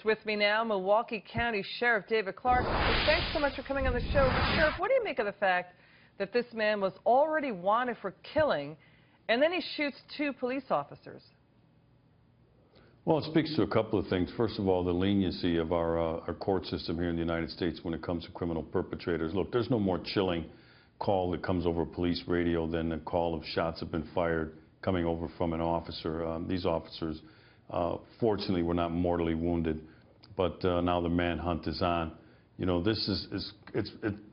With me now, Milwaukee County Sheriff David Clarke. Thanks so much for coming on the show. Sheriff, what do you make of the fact that this man was already wanted for killing, and then he shoots two police officers? Well, it speaks to a couple of things. First of all, the leniency of our court system here in the United States when it comes to criminal perpetrators. Look, there's no more chilling call that comes over police radio than a call of shots have been fired coming over from an officer. These officers, fortunately, were not mortally wounded, but now the manhunt is on. You know, this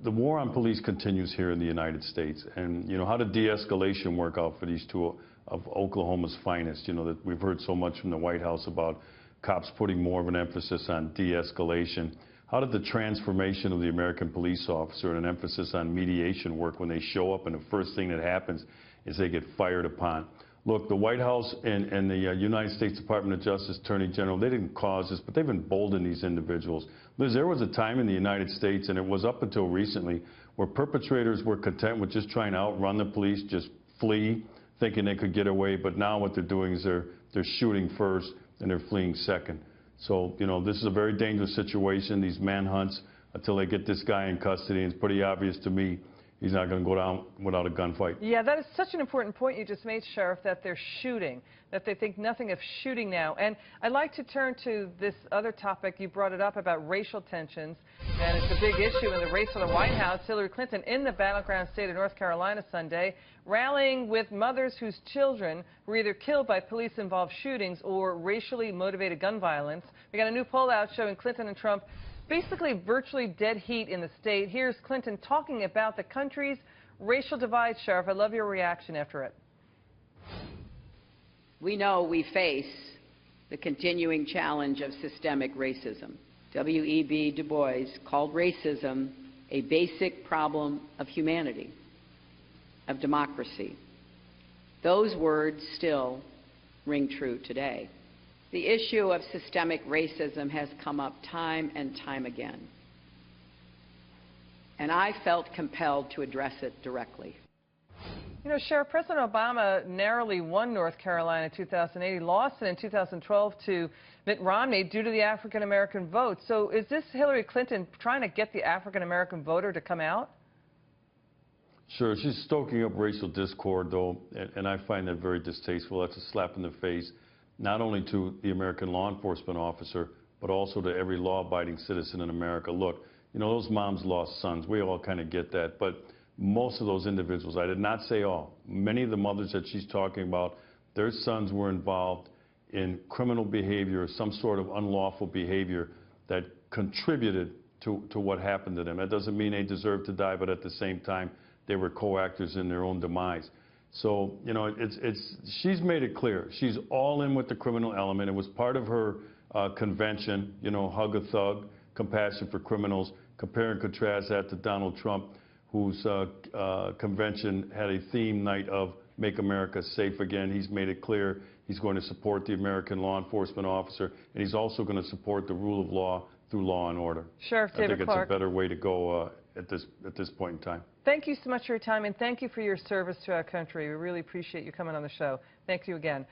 the war on police continues here in the United States. And, you know, how did de-escalation work out for these two of Oklahoma's finest? You know, that we've heard so much from the White House about cops putting more of an emphasis on de-escalation. How did the transformation of the American police officer and an emphasis on mediation work when they show up and the first thing that happens is they get fired upon? Look, the White House and the United States Department of Justice Attorney General, they didn't cause this, but they've emboldened these individuals. Liz, there was a time in the United States, and it was up until recently, where perpetrators were content with just trying to outrun the police, just flee, thinking they could get away. But now what they're doing is they're shooting first and they're fleeing second. So, you know, this is a very dangerous situation, these manhunts, until they get this guy in custody. And it's pretty obvious to me he's not going to go down without a gunfight. Yeah, that is such an important point you just made, Sheriff, that they're shooting, that they think nothing of shooting now. And I'd like to turn to this other topic. You brought it up about racial tensions, and it's a big issue in the race for the White House. Hillary Clinton in the battleground state of North Carolina Sunday, rallying with mothers whose children were either killed by police-involved shootings or racially motivated gun violence. We got a new poll out showing Clinton and Trump basically virtually dead heat in the state. Here's Clinton talking about the country's racial divide. Sheriff, I love your reaction after it. We know we face the continuing challenge of systemic racism. W.E.B. Du Bois called racism a basic problem of humanity, of democracy. Those words still ring true today. The issue of systemic racism has come up time and time again, and I felt compelled to address it directly. You know, Sheriff, President Obama narrowly won North Carolina in 2008. He lost it in 2012 to Mitt Romney due to the African-American vote. So is this Hillary Clinton trying to get the African-American voter to come out? Sure. She's stoking up racial discord, though, and I find that very distasteful. That's a slap in the face, not only to the American law enforcement officer, but also to every law-abiding citizen in America. Look, you know, those moms lost sons. We all kind of get that. But most of those individuals, I did not say all, many of the mothers that she's talking about, their sons were involved in criminal behavior or some sort of unlawful behavior that contributed to what happened to them. That doesn't mean they deserve to die, but at the same time, they were co-actors in their own demise. So, you know, she's made it clear. She's all in with the criminal element. It was part of her convention, you know, hug a thug, compassion for criminals. Compare and contrast that to Donald Trump, whose convention had a theme night of Make America Safe Again. He's made it clear he's going to support the American law enforcement officer, and he's also going to support the rule of law through law and order. Sheriff David Clarke. I think it's a better way to go at this point in time. Thank you so much for your time, and thank you for your service to our country. We really appreciate you coming on the show. Thank you again.